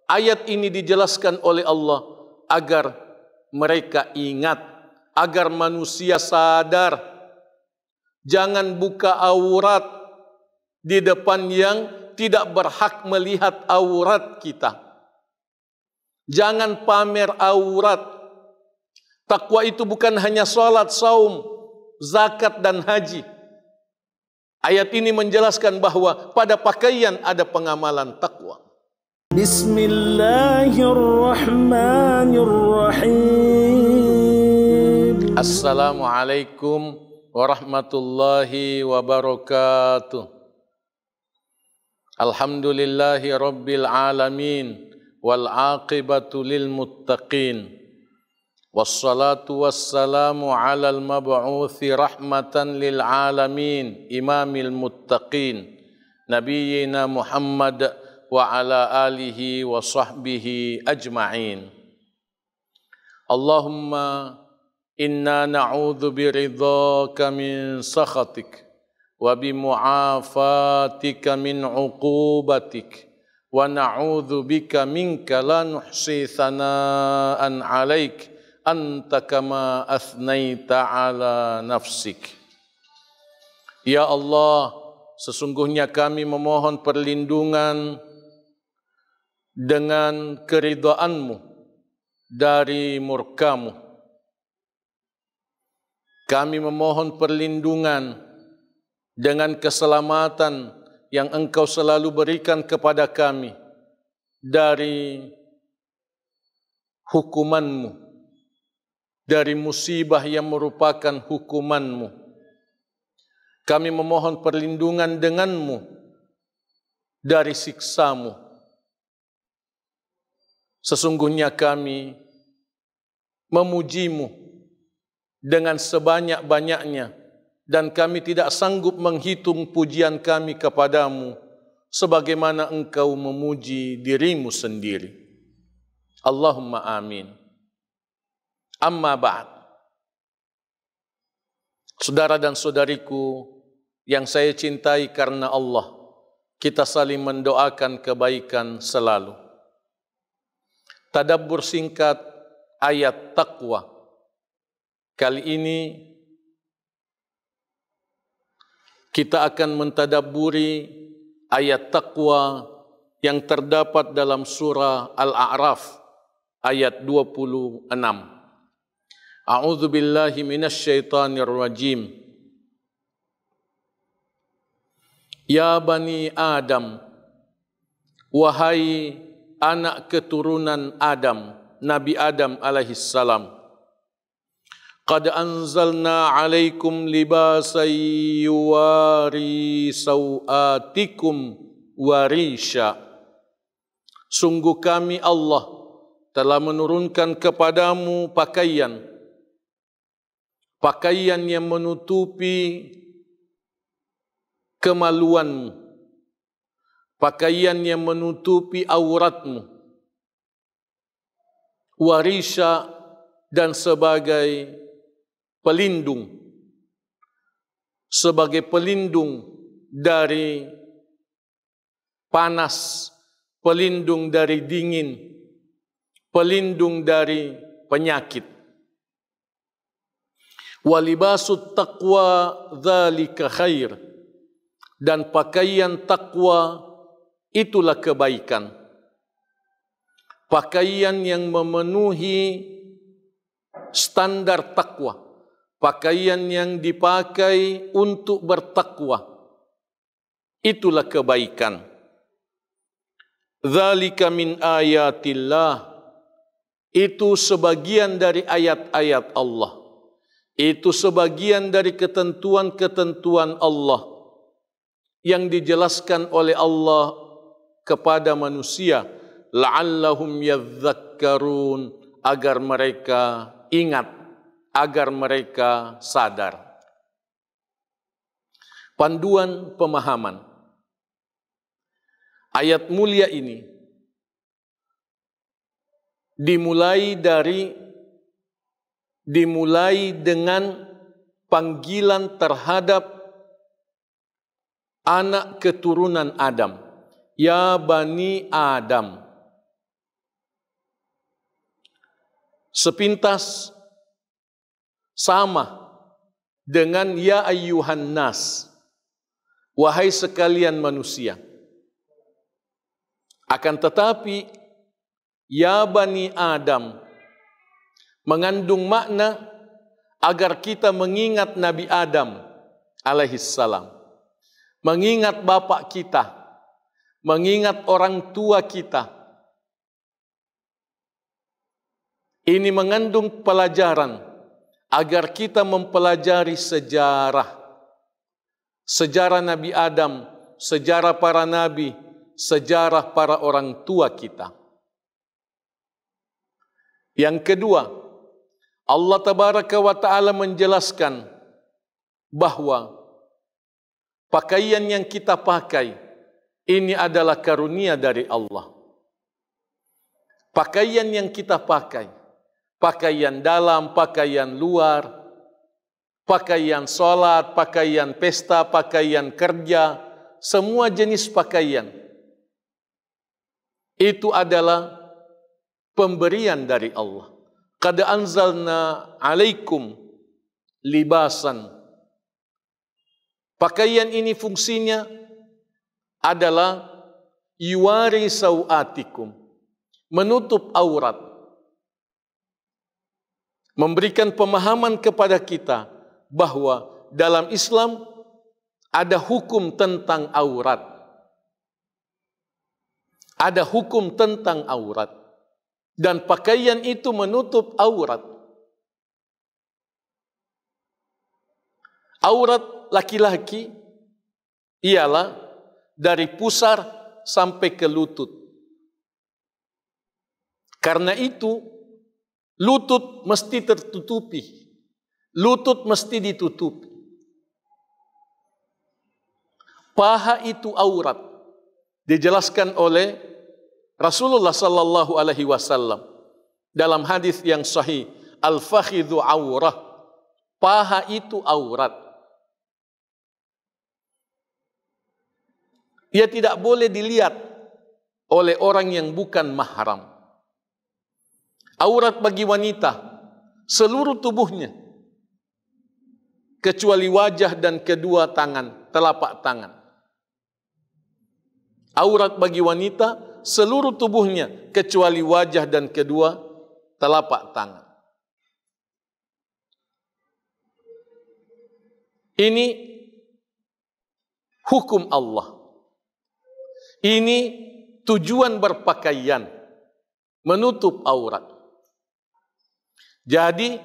Ayat ini dijelaskan oleh Allah agar mereka ingat, agar manusia sadar. Jangan buka aurat di depan yang tidak berhak melihat aurat kita. Jangan pamer aurat. Takwa itu bukan hanya salat, saum, zakat dan haji. Ayat ini menjelaskan bahwa pada pakaian ada pengamalan takwa. Bismillahirrahmanirrahim. Assalamualaikum warahmatullahi wabarakatuh. Alhamdulillahi rabbil alamin wal aqibatu lil muttaqin. Wassalatu wassalamu ala al-mab'uthi rahmatan lil alamin imamil muttaqin nabiyyina Muhammad wa ala alihi wa sahbihi ajma'in. Allahumma inna na'udzu biridhaka min sakhatik wa bimu'afatika min 'uqubatik wa na'udzu bika minka la nuhsi thana'an 'alaik anta kama athnaita ala nafsik. Ya Allah, sesungguhnya kami memohon perlindungan dengan keridhaan-Mu dari murka-Mu. Kami memohon perlindungan dengan keselamatan yang Engkau selalu berikan kepada kami dari hukuman-Mu, dari musibah yang merupakan hukuman-Mu. Kami memohon perlindungan dengan-Mu dari siksa-Mu. Sesungguhnya kami memuji-Mu dengan sebanyak-banyaknya dan kami tidak sanggup menghitung pujian kami kepadamu sebagaimana Engkau memuji diri-Mu sendiri. Allahumma amin. Amma ba'd. Saudara dan saudariku yang saya cintai karena Allah, kita saling mendoakan kebaikan selalu. Tadabbur singkat ayat taqwa. Kali ini kita akan mentadabburi ayat taqwa yang terdapat dalam surah Al-A'raf ayat 26. A'udzu billahi minasy syaithanir rajim. Ya bani Adam, wahai anak keturunan Adam, Nabi Adam alaihi salam. Qad anzalna 'alaikum libasan yuwari sawatikum warisha. Sungguh kami Allah telah menurunkan kepadamu pakaian yang menutupi kemaluanmu, pakaian yang menutupi auratmu, warisha, dan sebagai pelindung dari panas, pelindung dari dingin, pelindung dari penyakit. Walibasut taqwa dzalika khair, dan pakaian takwa itulah kebaikan. Pakaian yang memenuhi standar takwa, pakaian yang dipakai untuk bertakwa, itulah kebaikan. Dzalika min ayatillah, itu sebagian dari ayat-ayat Allah. Itu sebagian dari ketentuan-ketentuan Allah yang dijelaskan oleh Allah kepada manusia, la'allahum yadhakkarun, agar mereka ingat, agar mereka sadar. Panduan pemahaman. Ayat mulia ini dimulai dengan panggilan terhadap anak keturunan Adam. Ya bani Adam. sepintas sama dengan ya ayyuhan nas, wahai sekalian manusia. Akan tetapi ya bani Adam mengandung makna agar kita mengingat Nabi Adam alaihissalam, mengingat bapak kita, mengingat orang tua kita. Ini mengandung pelajaran agar kita mempelajari sejarah Nabi Adam, sejarah para nabi, sejarah para orang tua kita. Yang kedua, Allah Tabaraka wa Ta'ala menjelaskan bahwa pakaian yang kita pakai ini adalah karunia dari Allah. Pakaian yang kita pakai, pakaian dalam, pakaian luar, pakaian sholat, pakaian pesta, pakaian kerja, semua jenis pakaian itu adalah pemberian dari Allah. Qad anzalna alaikum libasan. Pakaian ini fungsinya adalah yuwari sawatikum, menutup aurat, memberikan pemahaman kepada kita bahwa dalam Islam ada hukum tentang aurat. Ada hukum tentang aurat. Dan pakaian itu menutup aurat. Aurat laki-laki ialah dari pusar sampai ke lutut. Karena itu, lutut mesti tertutupi. Lutut mesti ditutupi. Paha itu aurat. Dijelaskan oleh Rasulullah sallallahu alaihi wasallam dalam hadis yang sahih, al-fakhidhu aurah. Paha itu aurat. Ia tidak boleh dilihat oleh orang yang bukan mahram. Aurat bagi wanita seluruh tubuhnya kecuali wajah dan kedua tangan, telapak tangan. Aurat bagi wanita seluruh tubuhnya kecuali wajah dan kedua telapak tangan. Ini hukum Allah. Ini tujuan berpakaian, menutup aurat. Jadi,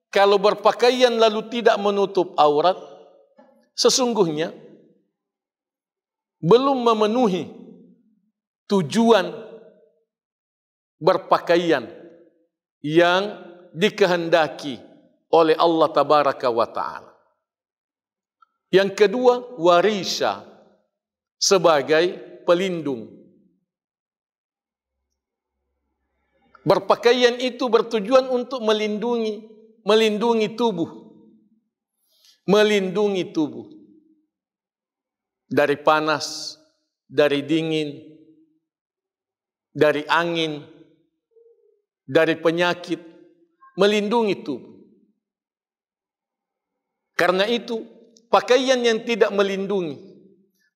kalau berpakaian lalu tidak menutup aurat, sesungguhnya belum memenuhi tujuan berpakaian yang dikehendaki oleh Allah Tabaraka wa Ta'ala. Yang kedua, warisha sebagai pelindung. Berpakaian itu bertujuan untuk melindungi tubuh. Melindungi tubuh dari panas, dari dingin, dari angin, dari penyakit, melindungi tubuh. Karena itu, pakaian yang tidak melindungi,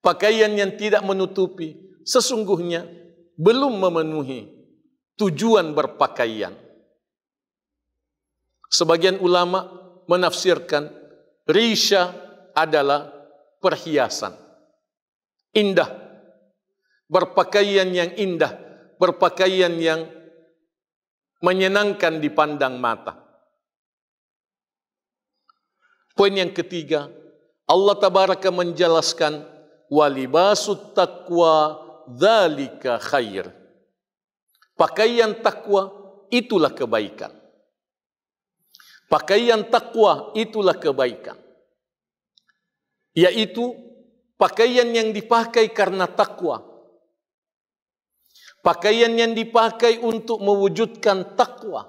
pakaian yang tidak menutupi, sesungguhnya belum memenuhi tujuan berpakaian. Sebagian ulama menafsirkan risha adalah perhiasan. Indah. Berpakaian yang indah. Berpakaian yang menyenangkan dipandang mata. Poin yang ketiga, Allah Tabaraka menjelaskan walibasut taqwa dzalika khair. Pakaian takwa itulah kebaikan. Pakaian takwa itulah kebaikan. Yaitu pakaian yang dipakai karena takwa. Pakaian yang dipakai untuk mewujudkan takwa.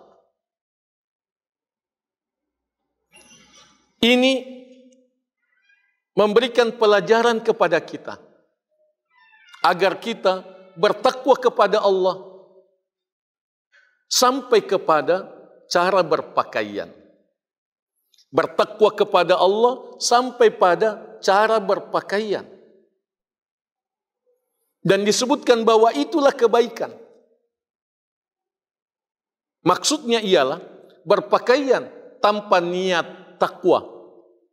Ini memberikan pelajaran kepada kita agar kita bertakwa kepada Allah sampai kepada cara berpakaian. Bertakwa kepada Allah sampai pada cara berpakaian. Dan disebutkan bahwa itulah kebaikan. Maksudnya ialah berpakaian tanpa niat takwa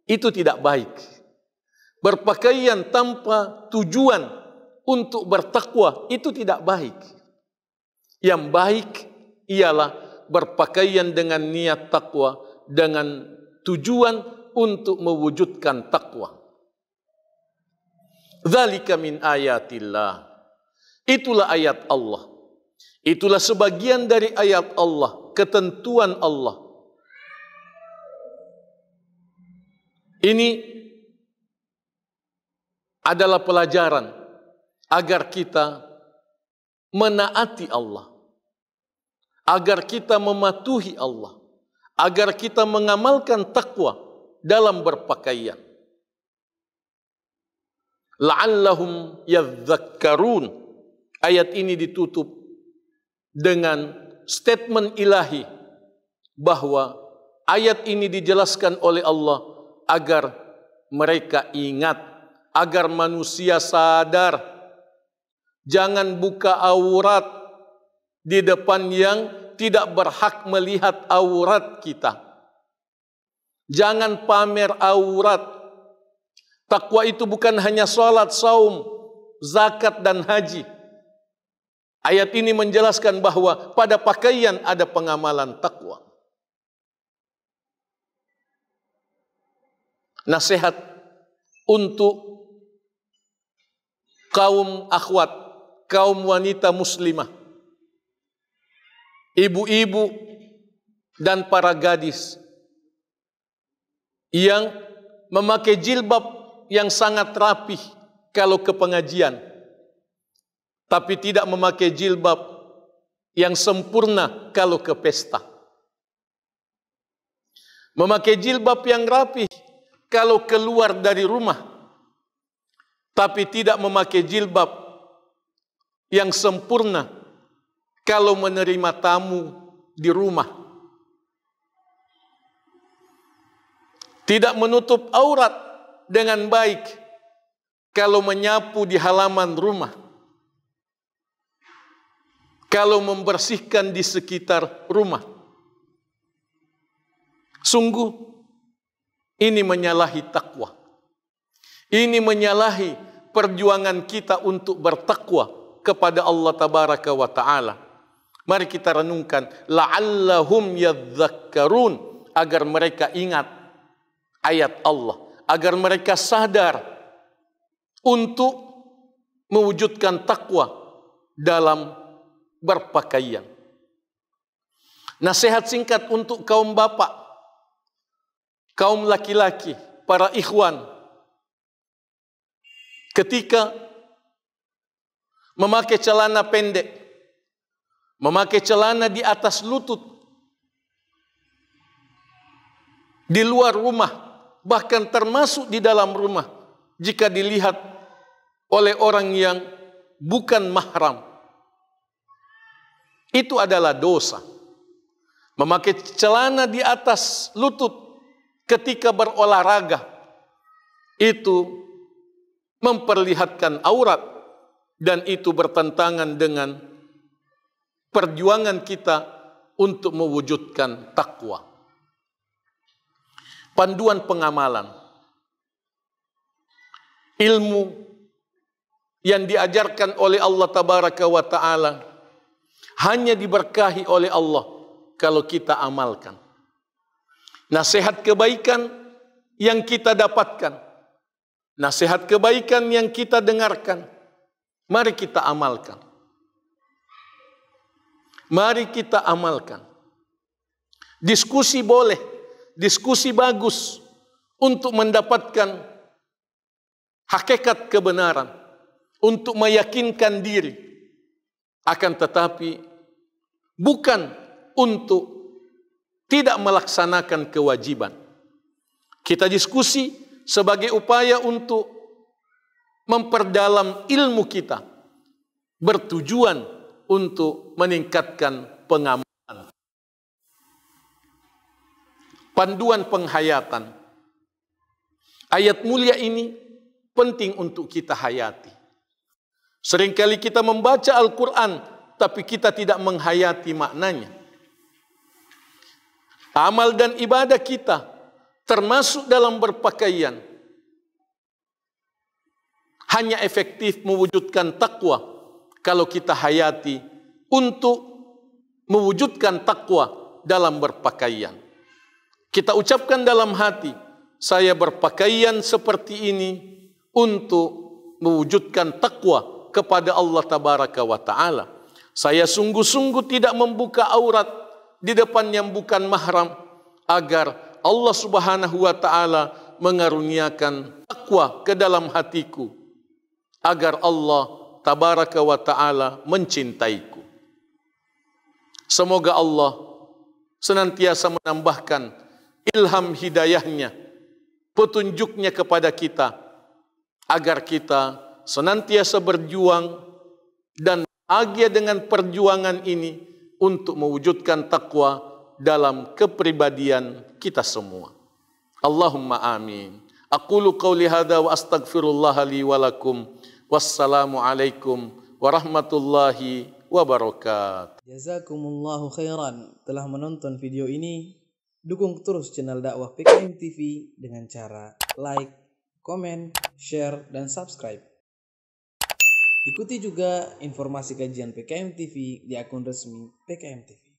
itu tidak baik. Berpakaian tanpa tujuan untuk bertakwa itu tidak baik. Yang baik ialah berpakaian dengan niat takwa, dengan tujuan untuk mewujudkan takwa. Dzalika min ayatillah. Itulah ayat Allah. Itulah sebagian dari ayat Allah, ketentuan Allah. Ini adalah pelajaran agar kita menaati Allah, agar kita mematuhi Allah, agar kita mengamalkan takwa dalam berpakaian. La'allahum yadhakkarun. Ayat ini ditutup dengan statement ilahi bahwa ayat ini dijelaskan oleh Allah agar mereka ingat, agar manusia sadar, jangan buka aurat di depan yang tidak berhak melihat aurat kita. Jangan pamer aurat. Takwa itu bukan hanya salat, saum, zakat dan haji. Ayat ini menjelaskan bahwa pada pakaian ada pengamalan takwa. Nasihat untuk kaum akhwat, kaum wanita muslimah, ibu-ibu dan para gadis yang memakai jilbab yang sangat rapih kalau ke pengajian, tapi tidak memakai jilbab yang sempurna kalau ke pesta. Memakai jilbab yang rapih kalau keluar dari rumah, tapi tidak memakai jilbab yang sempurna kalau menerima tamu di rumah. Tidak menutup aurat dengan baik kalau menyapu di halaman rumah, kalau membersihkan di sekitar rumah. Sungguh ini menyalahi takwa. Ini menyalahi perjuangan kita untuk bertakwa kepada Allah Tabaraka wa Ta'ala. Mari kita renungkan, la'allahum yadhakkarun, agar mereka ingat ayat Allah, agar mereka sadar untuk mewujudkan takwa dalam berpakaian. Nasihat singkat untuk kaum bapak, kaum laki-laki, para ikhwan. Ketika memakai celana pendek, memakai celana di atas lutut, di luar rumah, bahkan termasuk di dalam rumah, jika dilihat oleh orang yang bukan mahram, itu adalah dosa. Memakai celana di atas lutut ketika berolahraga itu memperlihatkan aurat, dan itu bertentangan dengan perjuangan kita untuk mewujudkan takwa. Panduan pengamalan, ilmu yang diajarkan oleh Allah Tabaraka wa Ta'ala hanya diberkahi oleh Allah kalau kita amalkan. Nasihat kebaikan yang kita dapatkan, nasihat kebaikan yang kita dengarkan, mari kita amalkan. Mari kita amalkan. Diskusi boleh, diskusi bagus untuk mendapatkan hakikat kebenaran, untuk meyakinkan diri. Akan tetapi bukan untuk tidak melaksanakan kewajiban. Kita diskusi sebagai upaya untuk memperdalam ilmu kita, bertujuan untuk meningkatkan pengamalan. panduan penghayatan. Ayat mulia ini penting untuk kita hayati. Seringkali kita membaca Al-Quran, tapi kita tidak menghayati maknanya. Amal dan ibadah kita, termasuk dalam berpakaian, hanya efektif mewujudkan takwa kalau kita hayati untuk mewujudkan takwa dalam berpakaian. Kita ucapkan dalam hati, saya berpakaian seperti ini untuk mewujudkan takwa kepada Allah Tabaraka wa Ta'ala. Saya sungguh-sungguh tidak membuka aurat di depan yang bukan mahram, agar Allah Subhanahu wa Ta'ala mengaruniakan takwa ke dalam hatiku, agar Allah Tabaraka wa Ta'ala mencintaiku. Semoga Allah senantiasa menambahkan ilham hidayahnya, petunjuknya kepada kita, agar kita senantiasa berjuang dan bahagia dengan perjuangan ini untuk mewujudkan takwa dalam kepribadian kita semua. Allahumma amin. Aqulu qawli hadza wa astaghfirullah li wa lakum. Wassalamu alaikum warahmatullahi wabarakatuh. Jazakumullahu khairan telah menonton video ini. Dukung terus channel dakwah PKM TV dengan cara like, komen, share, dan subscribe. Ikuti juga informasi kajian PKM TV di akun resmi PKM TV.